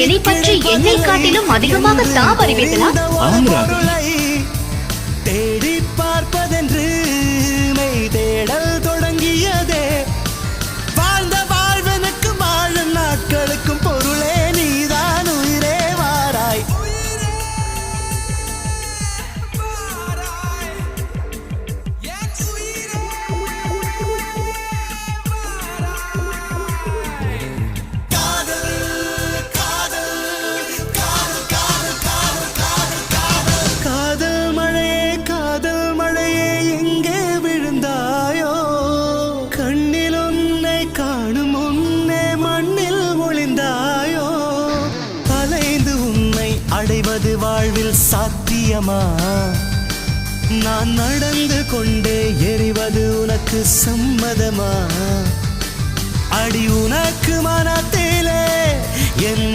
என்னை பற்றி என்னை காட்டிலும் அதிகமாக தாம் அறிவீர்களா? தேடி பார்ப்பதென்று மெய் தேடல் தொடங்கியதே. வாழ்ந்த வாழ்வனுக்கும் வாழும் நாட்களுக்கும் பொருளே நீதான் உயிரே வாராய். அடைவது வாழ்வில் சாத்தியமா? நான் நடந்து கொண்டே எறிவது உனக்கு சம்மதமா? அடி உனக்கு மனத்திலே என்